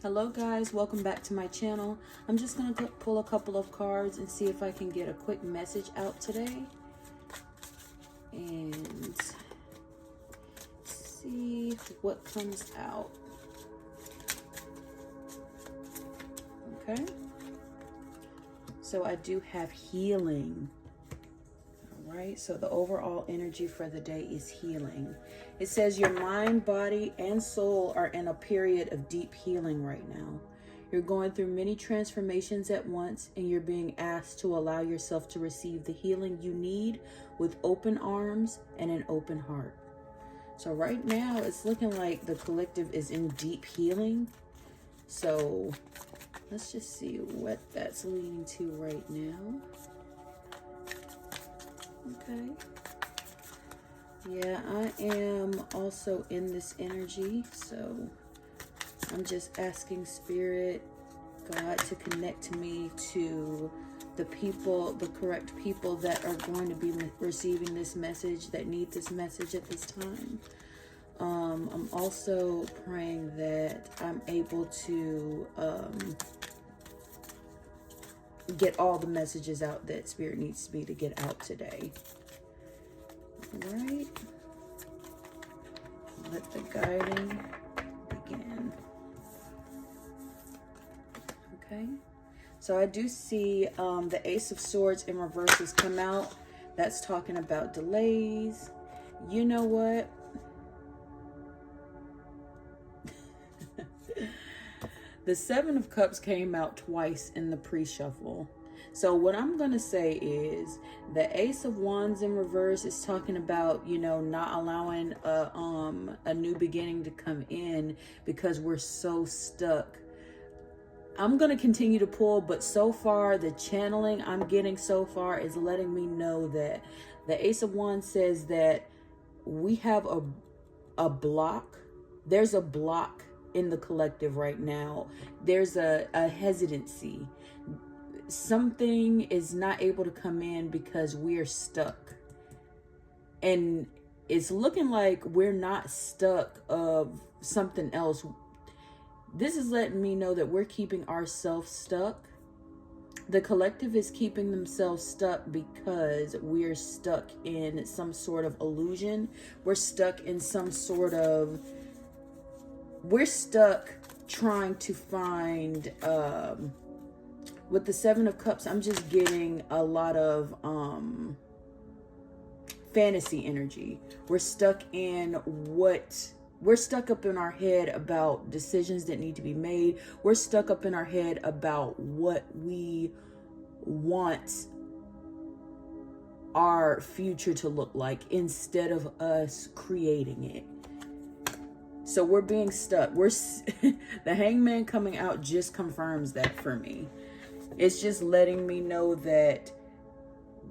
Hello guys, welcome back to my channel. I'm just going to pull a couple of cards and see if I can get a quick message out today. And see what comes out. Okay. So I do have healing. All right. So the overall energy for the day is healing. It says your mind, body, and soul are in a period of deep healing right now. You're going through many transformations at once, and you're being asked to allow yourself to receive the healing you need with open arms and an open heart. So right now, it's looking like the collective is in deep healing. So let's just see what that's leading to right now. Okay. Yeah, I am also in this energy, so I'm just asking Spirit, God, to connect me to the people, the correct people that are going to be receiving this message, that need this message at this time. I'm also praying that I'm able to get all the messages out that Spirit needs me to get out today. All right. Let the guiding begin. Okay. So I do see the Ace of Swords in reverse has come out. That's talking about delays. You know what? The Seven of Cups came out twice in the pre-shuffle. So what I'm going to say is the Ace of Wands in reverse is talking about, you know, not allowing a new beginning to come in because we're so stuck. I'm going to continue to pull, but so far the channeling I'm getting so far is letting me know that the Ace of Wands says that we have a block. There's a block in the collective right now. There's a hesitancy. Something is not able to come in because we're stuck. And it's looking like we're not stuck of something else. This is letting me know that we're keeping ourselves stuck. The collective is keeping themselves stuck because we're stuck in some sort of illusion. We're stuck in some sort of... We're stuck trying to find... with the Seven of Cups, I'm just getting a lot of fantasy energy. We're stuck in we're stuck up in our head about decisions that need to be made. We're stuck up in our head about what we want our future to look like instead of us creating it. So we're being stuck. The Hangman coming out just confirms that for me. It's just letting me know that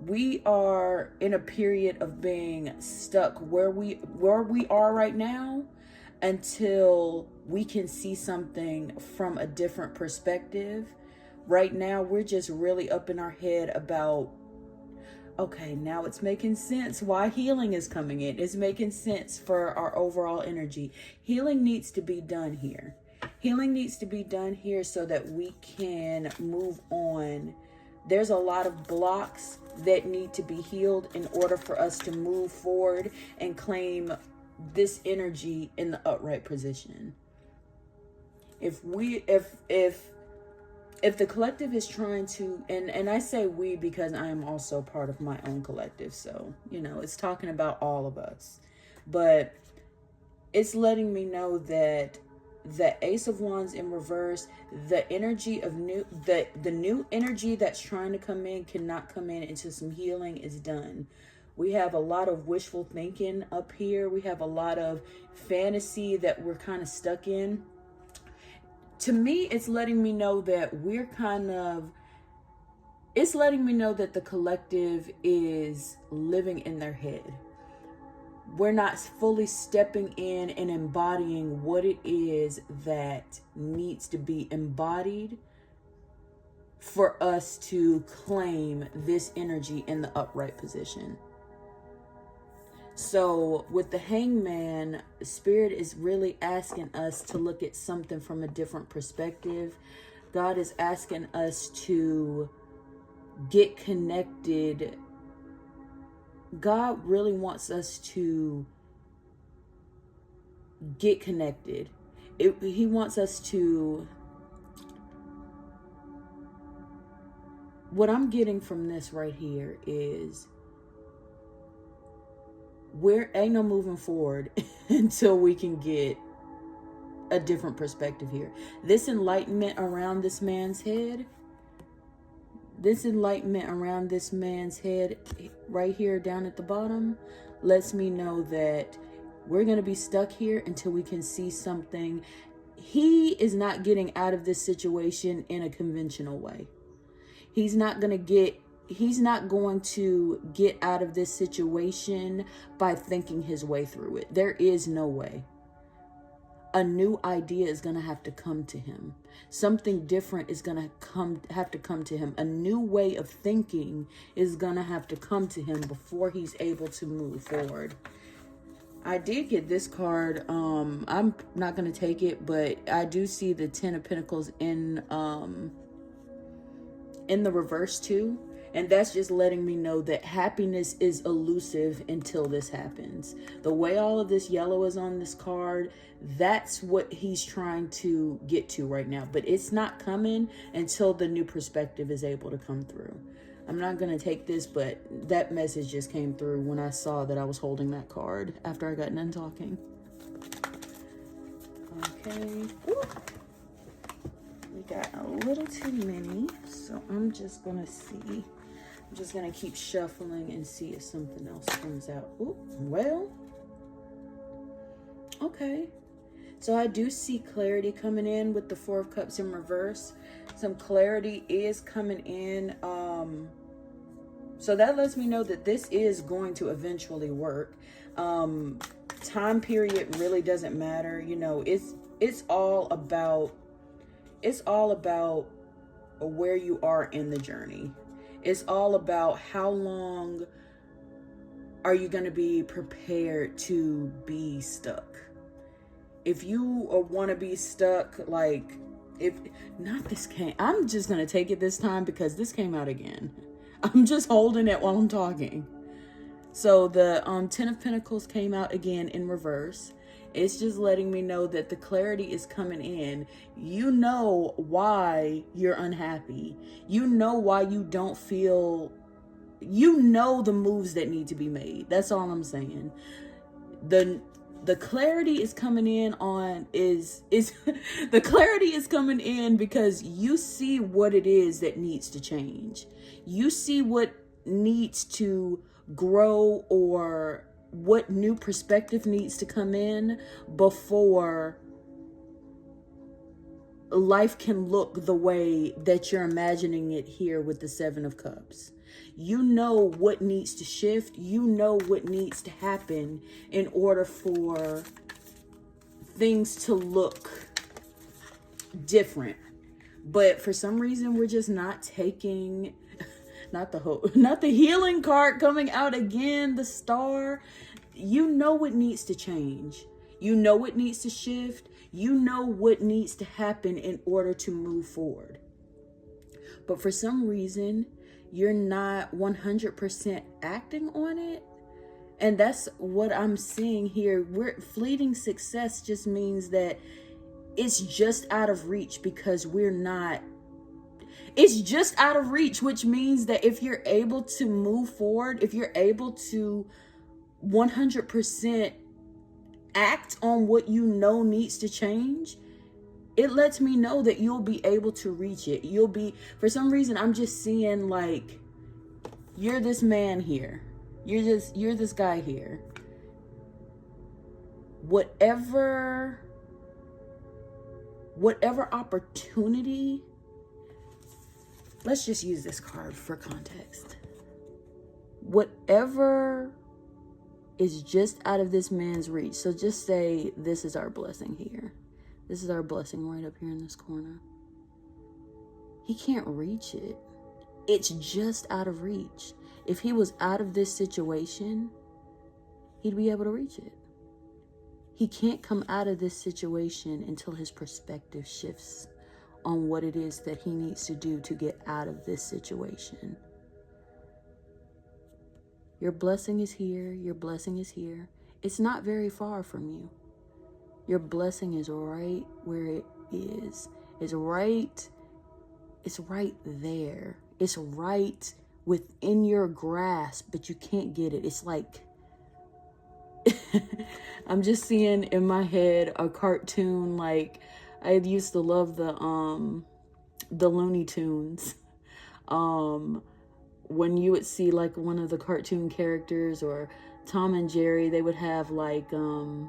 we are in a period of being stuck where we are right now until we can see something from a different perspective. Right now, we're just really up in our head about, okay, now it's making sense why healing is coming in. It's making sense for our overall energy. Healing needs to be done here. Healing needs to be done here so that we can move on. There's a lot of blocks that need to be healed in order for us to move forward and claim this energy in the upright position. If the collective is trying to, and I say we because I am also part of my own collective, so, you know, it's talking about all of us. But it's letting me know that the Ace of Wands in reverse, the energy of the new energy that's trying to come in cannot come in until some healing is done. We have a lot of wishful thinking up here. We have a lot of fantasy that we're kind of stuck in. To me, it's letting me know that it's letting me know that the collective is living in their head. We're not fully stepping in and embodying what it is that needs to be embodied for us to claim this energy in the upright position. So with the Hangman, Spirit is really asking us to look at something from a different perspective. God is asking us to get connected. God really wants us to get connected. He wants us to... What I'm getting from this right here is ain't no moving forward until we can get a different perspective here. This enlightenment around this man's head, right here down at the bottom, lets me know that we're going to be stuck here until we can see something. He is not getting out of this situation in a conventional way. He's not going to get out of this situation by thinking his way through it. There is no way. A new idea is going to have to come to him. Something different is going to have to come to him. A new way of thinking is going to have to come to him before he's able to move forward. I did get this card. I'm not going to take it, but I do see the Ten of Pentacles in the reverse too. And that's just letting me know that happiness is elusive until this happens. The way all of this yellow is on this card, that's what he's trying to get to right now. But it's not coming until the new perspective is able to come through. I'm not going to take this, but that message just came through when I saw that I was holding that card after I got done talking. Okay. Ooh. We got a little too many, so I'm just going to see. I'm just going to keep shuffling and see if something else comes out. Ooh, well, okay. So I do see clarity coming in with the Four of Cups in reverse. Some clarity is coming in. So that lets me know that this is going to eventually work. Time period really doesn't matter. You know, it's all about where you are in the journey. It's all about how long are you going to be prepared to be stuck. If you want to be stuck, like, I'm just going to take it this time because this came out again. I'm just holding it while I'm talking. So the Ten of Pentacles came out again in reverse. It's just letting me know that the clarity is coming in. You know why you're unhappy. You know why you don't feel... You know the moves that need to be made. That's all I'm saying. The clarity is coming in the clarity is coming in because you see what it is that needs to change. You see what needs to grow or what new perspective needs to come in before life can look the way that you're imagining it here with the Seven of Cups. You know what needs to shift. You know what needs to happen in order for things to look different. But for some reason, we're just not taking... Not the healing card coming out again, the Star. You know what needs to change. You know what needs to shift. You know what needs to happen in order to move forward. But for some reason, you're not 100% acting on it. And that's what I'm seeing here. Fleeting success just means that it's just out of reach because we're not... It's just out of reach, which means that if you're able to move forward, if you're able to 100% act on what you know needs to change, it lets me know that you'll be able to reach it. You'll be... For some reason, I'm just seeing like, you're this man here. You're this guy here. Whatever opportunity... Let's just use this card for context. Whatever is just out of this man's reach. So just say this is our blessing here. This is our blessing right up here in this corner. He can't reach it. It's just out of reach. If he was out of this situation, he'd be able to reach it. He can't come out of this situation until his perspective shifts on what it is that he needs to do to get out of this situation. Your blessing is here. Your blessing is here. It's not very far from you. Your blessing is right where it is. It's right there. It's right within your grasp, but you can't get it. It's like, I'm just seeing in my head a cartoon. Like, I used to love the Looney Tunes. When you would see like one of the cartoon characters, or Tom and Jerry, they would have like a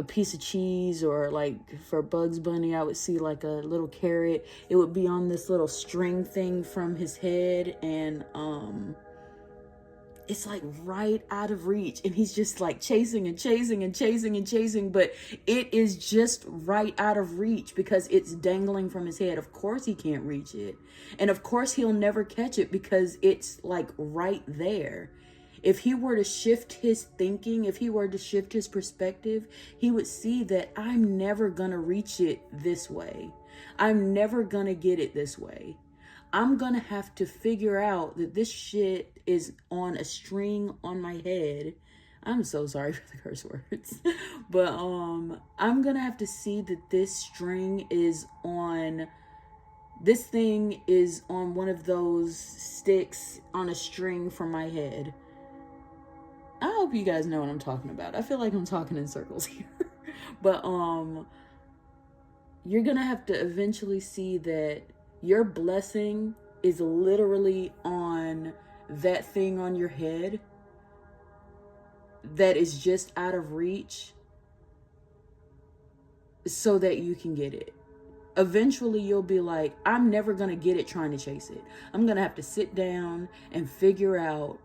piece of cheese, or like for Bugs Bunny, I would see like a little carrot. It would be on this little string thing from his head, and it's like right out of reach, and he's just like chasing and chasing and chasing and chasing, but it is just right out of reach because it's dangling from his head. Of course he can't reach it, and of course he'll never catch it because it's like right there. If he were to shift his thinking, if he were to shift his perspective, he would see that I'm never gonna reach it this way. I'm never gonna get it this way. I'm gonna have to figure out that this shit is on a string on my head. I'm so sorry for the curse words. But I'm gonna have to see that this thing is on one of those sticks on a string from my head. I hope you guys know what I'm talking about. I feel like I'm talking in circles here. But you're gonna have to eventually see that your blessing is literally on that thing on your head that is just out of reach, so that you can get it. Eventually you'll be like, I'm never gonna get it trying to chase it. I'm gonna have to sit down and figure out,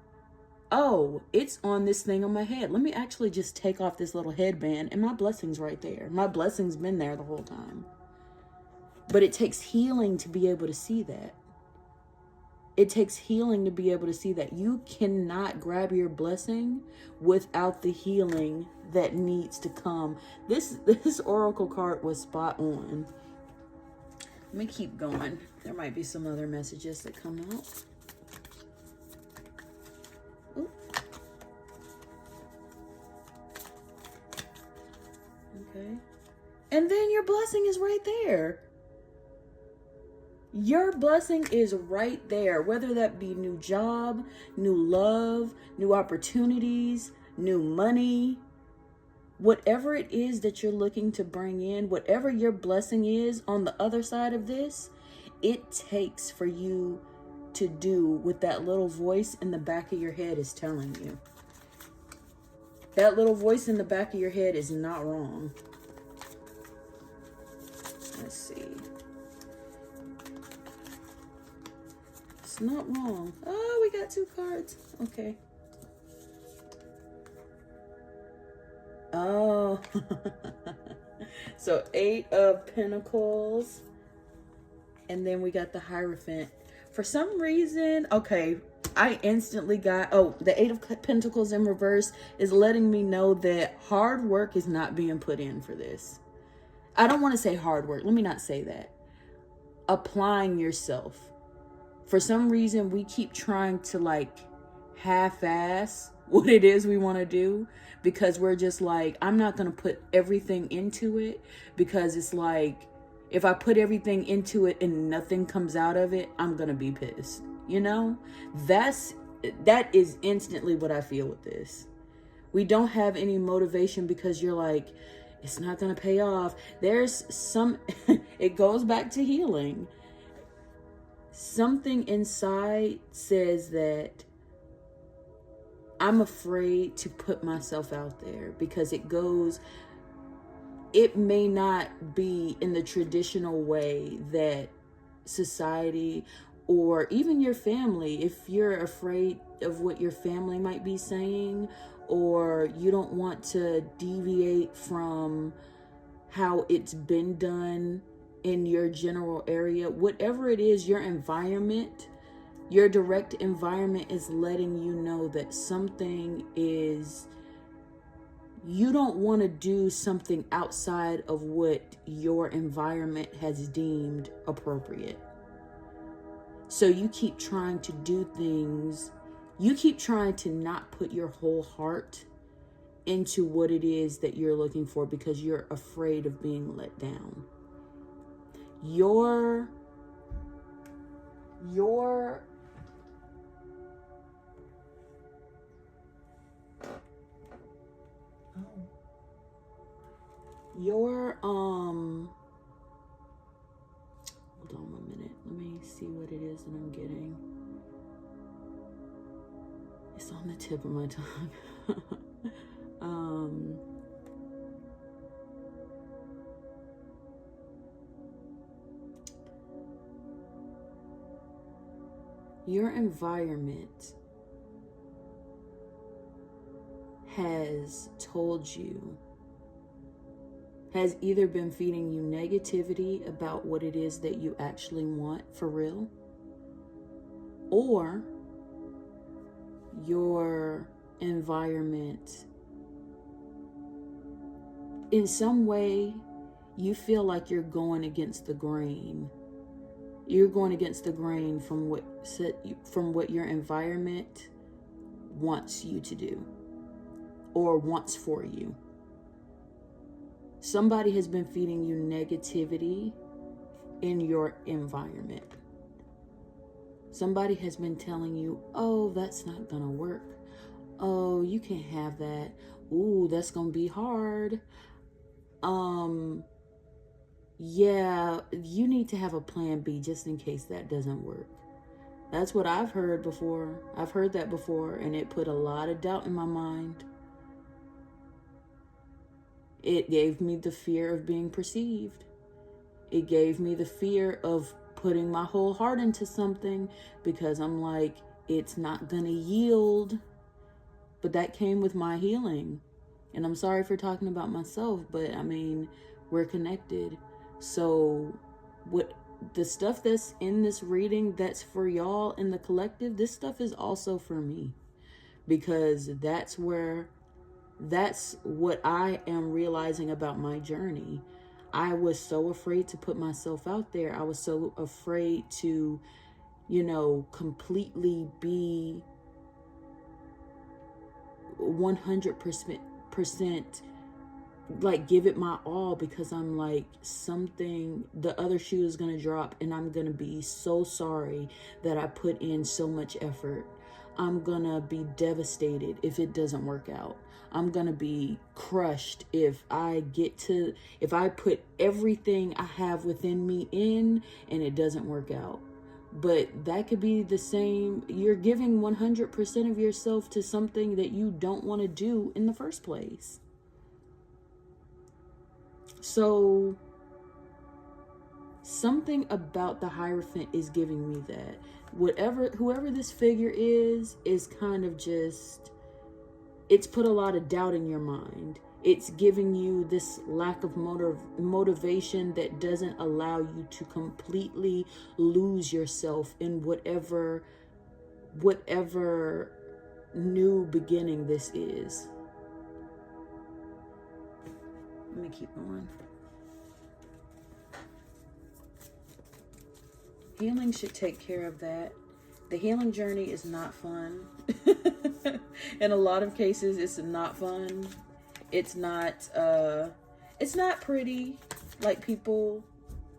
oh, it's on this thing on my head. Let me actually just take off this little headband, and my blessing's right there. My blessing's been there the whole time. But it takes healing to be able to see that. It takes healing to be able to see that. You cannot grab your blessing without the healing that needs to come. This oracle card was spot on. Let me keep going. There might be some other messages that come out. Ooh. Okay. And then your blessing is right there. Your blessing is right there, whether that be new job, new love, new opportunities, new money, whatever it is that you're looking to bring in, whatever your blessing is on the other side of this, it takes for you to do what that little voice in the back of your head is telling you. That little voice in the back of your head is not wrong. Let's see. It's not wrong. Oh, we got 2 cards. Okay. Oh. So 8 of Pentacles. And then we got the Hierophant. For some reason, okay, I instantly got, the 8 of Pentacles in reverse is letting me know that hard work is not being put in for this. I don't want to say hard work. Let me not say that. Applying yourself. For some reason, we keep trying to like half-ass what it is we want to do, because we're just like, I'm not going to put everything into it, because it's like, if I put everything into it and nothing comes out of it, I'm going to be pissed. You know, that is instantly what I feel with this. We don't have any motivation because you're like, it's not going to pay off. There's some, it goes back to healing. Something inside says that I'm afraid to put myself out there because it may not be in the traditional way that society or even your family, if you're afraid of what your family might be saying, or you don't want to deviate from how it's been done in your general area, whatever it is, your environment Your direct environment is letting you know that something is, you don't want to do something outside of what your environment has deemed appropriate. So you keep trying to do things, you keep trying to not put your whole heart into what it is that you're looking for because you're afraid of being let down. Your hold on 1 minute, let me see what it is that I'm getting. It's on the tip of my tongue. Your environment has told you, has either been feeding you negativity about what it is that you actually want for real, or your environment, in some way, you feel like you're going against the grain. You're going against the grain from what your environment wants you to do or wants for you. Somebody has been feeding you negativity in your environment. Somebody has been telling you, oh, that's not gonna work. Oh, you can't have that. Ooh, that's gonna be hard. Yeah, you need to have a plan B just in case that doesn't work. That's what I've heard before. I've heard that before, and it put a lot of doubt in my mind. It gave me the fear of being perceived. It gave me the fear of putting my whole heart into something because I'm like, it's not gonna yield. But that came with my healing. And I'm sorry for talking about myself, but I mean, we're connected. So what the stuff that's in this reading that's for y'all in the collective, this stuff is also for me, because that's what I am realizing about my journey. I was so afraid to put myself out there. I was so afraid to, completely be 100% like give it my all, because I'm like, the other shoe is gonna drop and I'm gonna be so sorry that I put in so much effort. I'm gonna be devastated if it doesn't work out. I'm gonna be crushed if I put everything I have within me in and it doesn't work out. But that could be the same. You're giving 100% of yourself to something that you don't want to do in the first place. So something about the Hierophant is giving me that whoever this figure is kind of just, it's put a lot of doubt in your mind. It's giving you this lack of motivation that doesn't allow you to completely lose yourself in whatever new beginning this is. Let me keep going. Healing should take care of that. The healing journey is not fun. In a lot of cases, it's not fun. It's not pretty like people,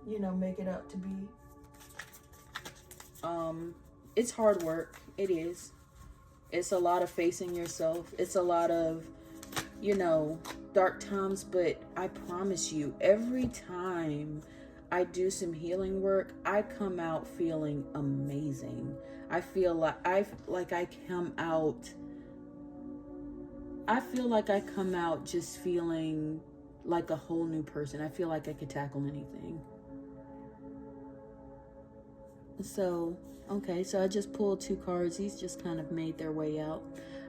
make it out to be. It's hard work. It is. It's a lot of facing yourself. It's a lot of, dark times, but I promise you, every time I do some healing work, I come out feeling amazing. I feel like I come out just feeling like a whole new person. I feel like I could tackle anything. So, okay, so I just pulled 2 cards. These just kind of made their way out.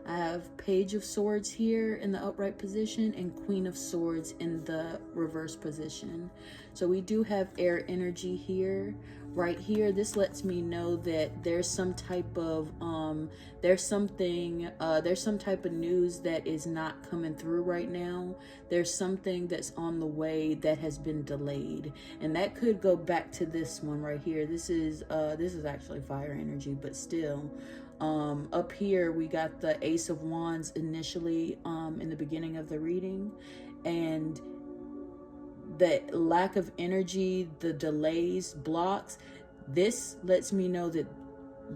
I have Page of Swords here in the upright position and Queen of Swords in the reverse position. So we do have air energy here. Right here, this lets me know that there's some type of there's some type of news that is not coming through right now. There's something that's on the way that has been delayed, and that could go back to this one right here. This is actually fire energy, but still. Up here we got the Ace of Wands initially in the beginning of the reading, and the lack of energy, the delays, blocks. This lets me know that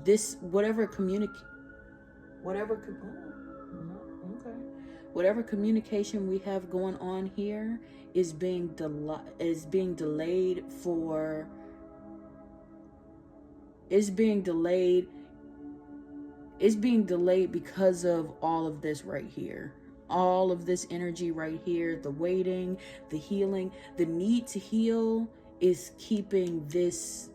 this whatever communication we have going on here is being delayed because of all of this right here. All of this energy right here, the waiting, the healing, the need to heal is keeping this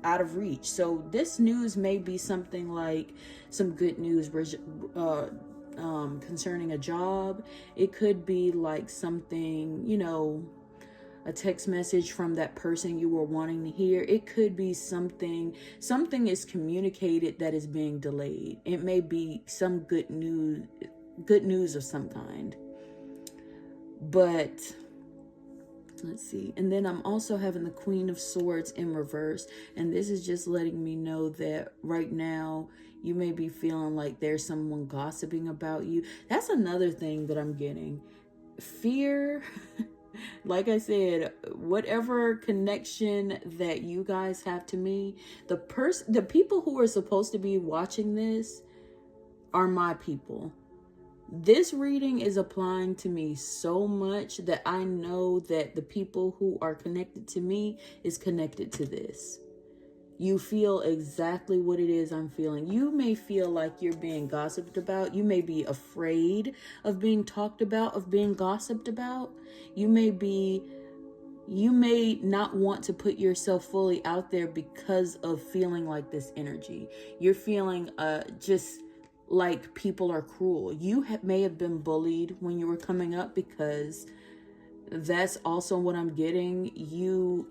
out of reach. So this news may be something like some good news concerning a job. It could be like something, you know, a text message from that person you were wanting to hear. It could be something is communicated that is being delayed. It may be some good news of some kind. But let's see. And then I'm also having the Queen of Swords in reverse, and this is just letting me know that right now you may be feeling like there's someone gossiping about you. That's another thing that I'm getting. Fear. Like I said, whatever connection that you guys have to me, the people who are supposed to be watching this are my people. This reading is applying to me so much that I know that the people who are connected to me is connected to this. You feel exactly what it is I'm feeling. You may feel like you're being gossiped about. You may be afraid of being talked about, of being gossiped about. You may not want to put yourself fully out there because of feeling like this energy. You're feeling just like people are cruel. You may have been bullied when you were coming up, because that's also what I'm getting. You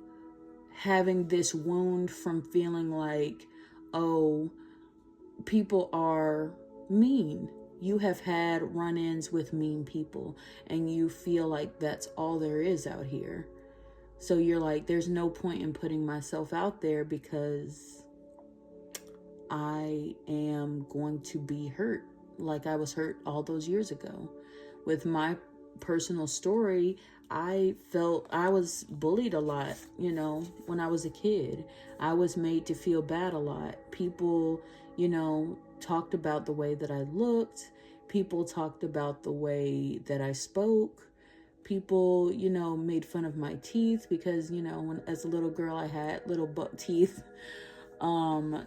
having this wound from feeling like, oh, people are mean. You have had run-ins with mean people, and you feel like that's all there is out here. So you're like, there's no point in putting myself out there because I am going to be hurt like I was hurt all those years ago. With my personal story, I felt I was bullied a lot, you know, when I was a kid. I was made to feel bad a lot. People, you know, talked about the way that I looked. People talked about the way that I spoke. People, you know, made fun of my teeth because, you know, when as a little girl I had little buck teeth.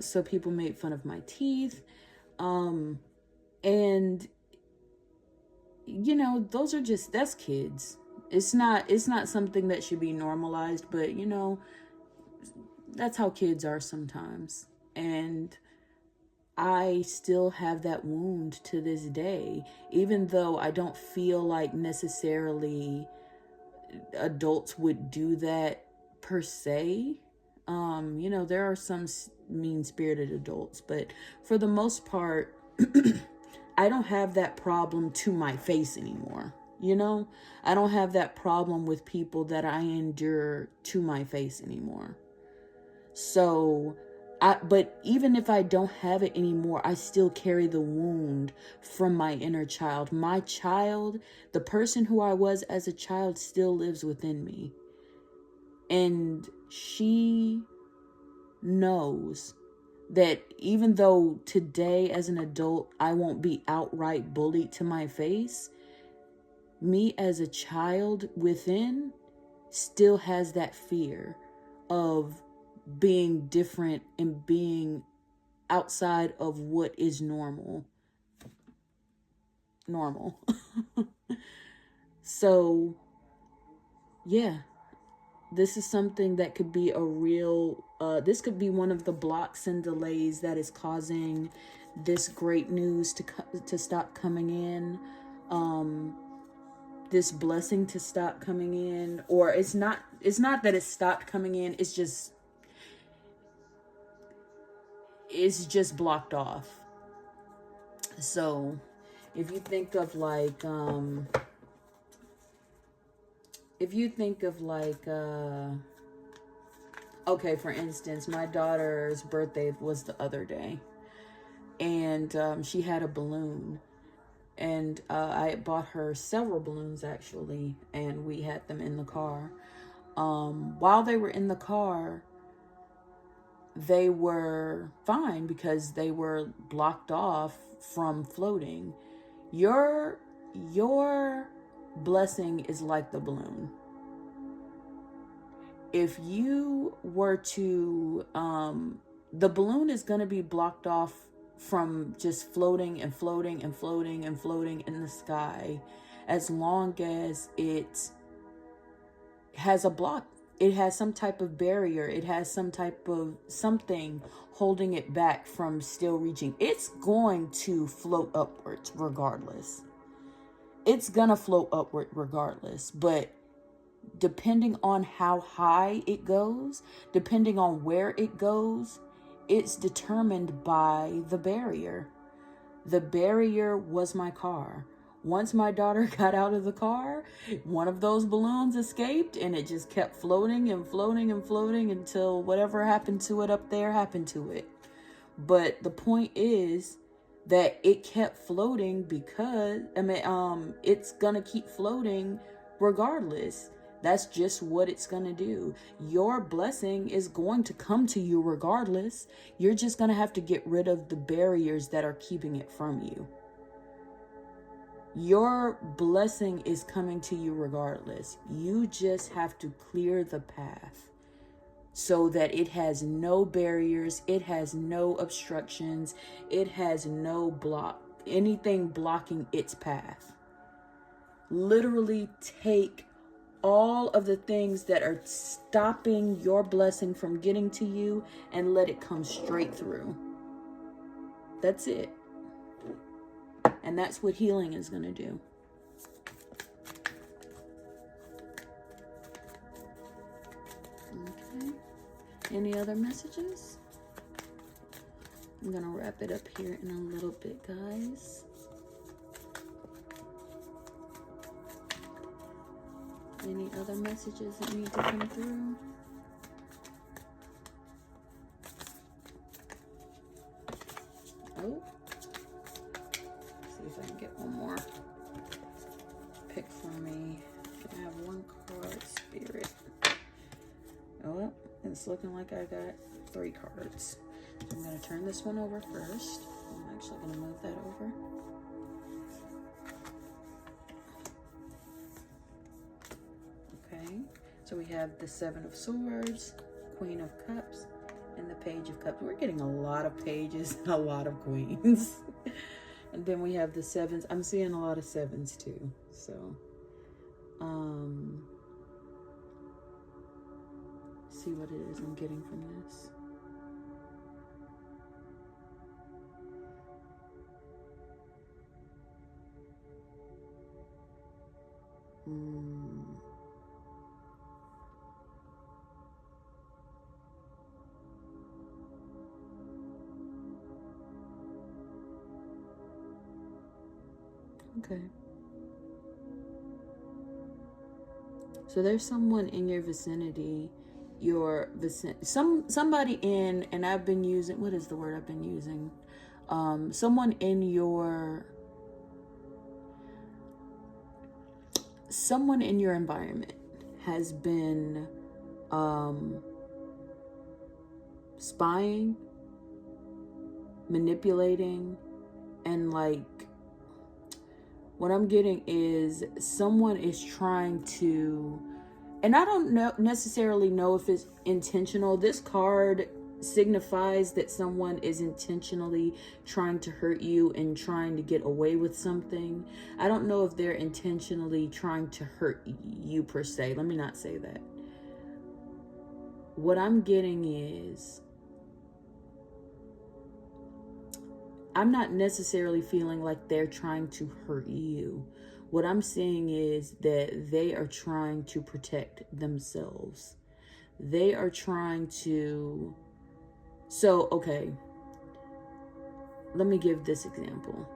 So people made fun of my teeth. And you know, that's kids. It's not something that should be normalized, but you know, that's how kids are sometimes. And I still have that wound to this day, even though I don't feel like necessarily adults would do that per se. You know, there are some mean-spirited adults, but for the most part, I don't have that problem to my face anymore. You know, I don't have that problem with people that I endure to my face anymore. So, but even if I don't have it anymore, I still carry the wound from my inner child. My child, the person who I was as a child, still lives within me. And she knows that even though today as an adult I won't be outright bullied to my face, me as a child within still has that fear of being different and being outside of what is normal. So, yeah. This is something that could be a real, this could be one of the blocks and delays that is causing this great news to stop coming in, this blessing to stop coming in. Or it's not that it stopped coming in, it's just blocked off. So if you think of like okay, for instance, my daughter's birthday was the other day, and she had a balloon, and I bought her several balloons actually, and we had them in the car. While they were in the car, they were fine because they were blocked off from floating. Your blessing is like the balloon. If you were to, the balloon is going to be blocked off from just floating and floating and floating and floating in the sky as long as it has a block. It has some type of barrier. It has some type of something holding it back from still reaching. It's going to float upwards regardless. It's going to float upward regardless. But depending on how high it goes, depending on where it goes, it's determined by the barrier. The barrier was my car. Once my daughter got out of the car, one of those balloons escaped, and it just kept floating and floating and floating until whatever happened to it up there happened to it. But the point is that it kept floating because, it's gonna keep floating regardless. That's just what it's going to do. Your blessing is going to come to you regardless. You're just going to have to get rid of the barriers that are keeping it from you. Your blessing is coming to you regardless. You just have to clear the path so that it has no barriers. It has no obstructions. It has no anything blocking its path. Literally take all of the things that are stopping your blessing from getting to you and let it come straight through. That's it. And that's what healing is going to do. Okay. Any other messages? I'm going to wrap it up here in a little bit, guys. Any other messages that need to come through? Oh. See if I can get one more. Pick for me. Can I have one card, Spirit? Oh, well, it's looking like I got 3 cards. I'm going to turn this one over first. I'm actually going to move that over. So we have the 7 of Swords, Queen of Cups, and the Page of Cups. We're getting a lot of pages and a lot of queens. And then we have the 7s. I'm seeing a lot of 7s too. So, see what it is I'm getting from this. Okay. So there's someone in your vicinity, somebody in, and I've been using, what is the word I've been using? Someone in your environment has been spying, manipulating, and like, what I'm getting is someone is trying to, and I don't necessarily know if it's intentional. This card signifies that someone is intentionally trying to hurt you and trying to get away with something. I don't know if they're intentionally trying to hurt you per se. Let me not say that. What I'm getting is, I'm not necessarily feeling like they're trying to hurt you. What I'm seeing is that they are trying to protect themselves. They are trying to... So, okay, let me give this example.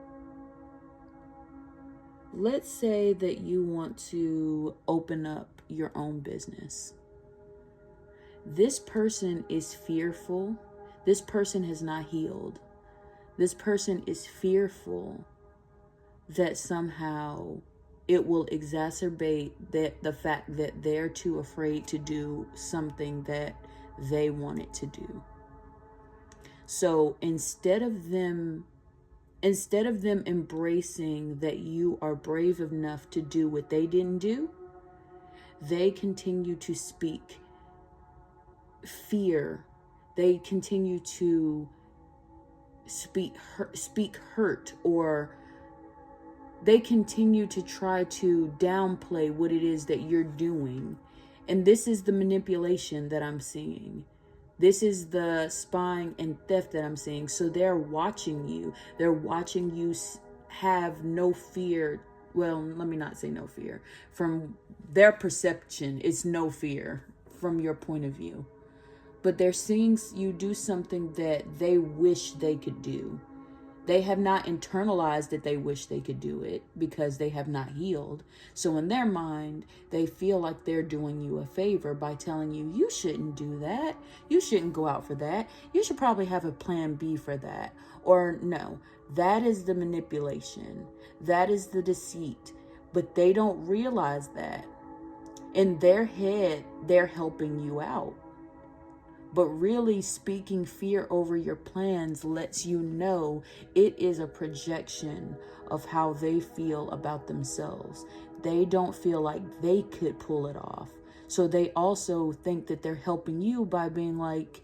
Let's say that you want to open up your own business. This person is fearful. This person has not healed. This person is fearful that somehow it will exacerbate the fact that they're too afraid to do something that they wanted to do. So instead of them embracing that you are brave enough to do what they didn't do, they continue to speak fear. They continue to speak hurt, or they continue to try to downplay what it is that you're doing. And this is the manipulation that I'm seeing. This is the spying and theft that I'm seeing. So they're watching you. They're watching you have no fear. Well, let me not say no fear. From their perception, it's no fear from your point of view. But they're seeing you do something that they wish they could do. They have not internalized that they wish they could do it because they have not healed. So in their mind, they feel like they're doing you a favor by telling you, you shouldn't do that. You shouldn't go out for that. You should probably have a plan B for that. Or no, that is the manipulation. That is the deceit. But they don't realize that. In their head, they're helping you out. But really, speaking fear over your plans lets you know it is a projection of how they feel about themselves. They don't feel like they could pull it off. So they also think that they're helping you by being like,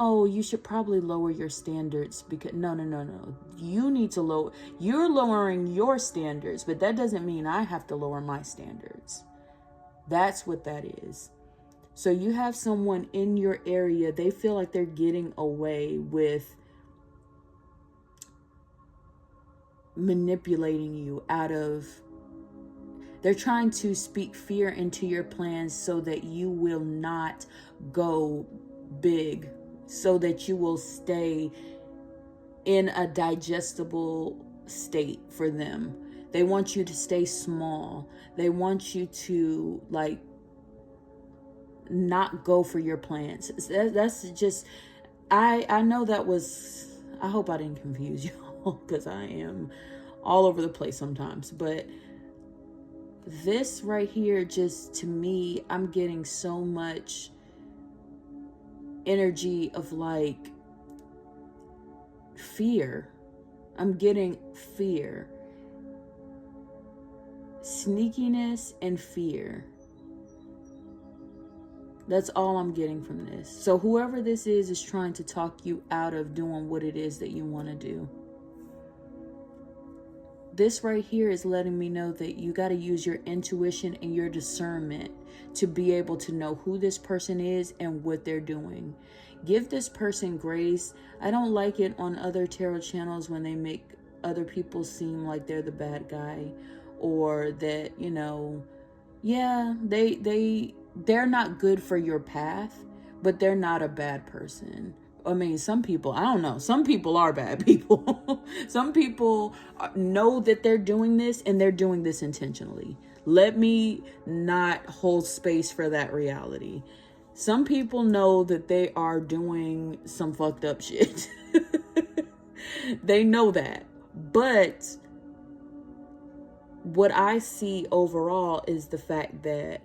oh, you should probably lower your standards, because no. You need to lower, you're lowering your standards, but that doesn't mean I have to lower my standards. That's what that is. So you have someone in your area, they feel like they're getting away with manipulating you they're trying to speak fear into your plans so that you will not go big, so that you will stay in a digestible state for them. They want you to stay small. They want you to not go for your plans. That's just, I know that was, I hope I didn't confuse you all, because I am all over the place sometimes. But this right here, just to me, I'm getting so much energy of fear. I'm getting fear, sneakiness, and fear. That's all I'm getting from this. So whoever this is trying to talk you out of doing what it is that you want to do. This right here is letting me know that you got to use your intuition and your discernment to be able to know who this person is and what they're doing. Give this person grace. I don't like it on other tarot channels when they make other people seem like they're the bad guy, or that, yeah, they're not good for your path, but they're not a bad person. I mean, some people, I don't know, some people are bad people. Some people know that they're doing this, and they're doing this intentionally. Let me not hold space for that reality. Some people know that they are doing some fucked up shit. They know that. But what I see overall is the fact that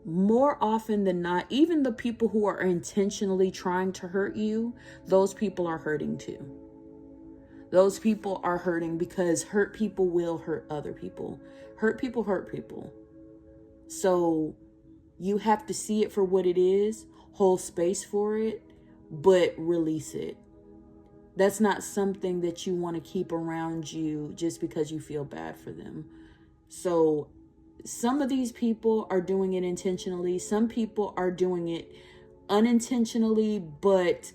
more often than not, even the people who are intentionally trying to hurt you, those people are hurting too. Those people are hurting because hurt people will hurt other people. Hurt people hurt people. So you have to see it for what it is, hold space for it, but release it. That's not something that you want to keep around you just because you feel bad for them. So some of these people are doing it intentionally. Some people are doing it unintentionally, but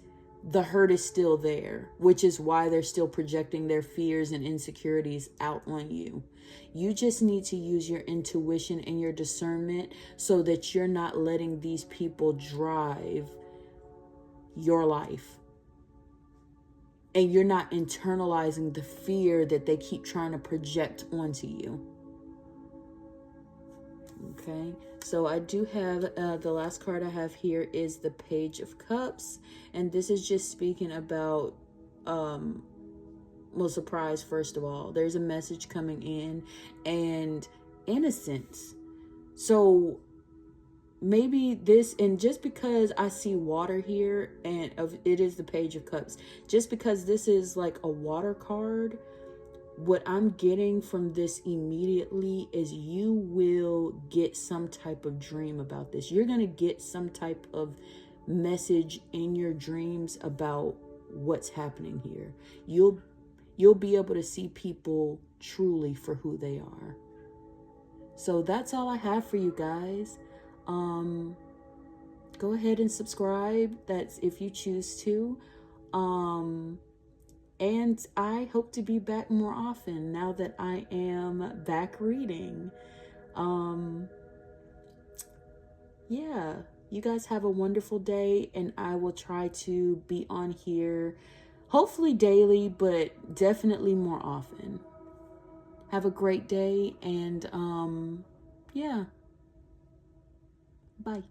the hurt is still there, which is why they're still projecting their fears and insecurities out on you. You just need to use your intuition and your discernment so that you're not letting these people drive your life. And you're not internalizing the fear that they keep trying to project onto you. Okay, so I do have the last card I have here is the Page of Cups, and this is just speaking about well, surprise. First of all, there's a message coming in, and innocence. So maybe this, and just because I see water here, and it is the Page of Cups, just because this is like a water card, what I'm getting from this immediately is you will get some type of dream about this. You're going to get some type of message in your dreams about what's happening here. You'll be able to see people truly for who they are. So that's all I have for you guys. Go ahead and subscribe. That's if you choose to. And I hope to be back more often now that I am back reading. Yeah, you guys have a wonderful day, and I will try to be on here hopefully daily, but definitely more often. Have a great day, and yeah. Bye.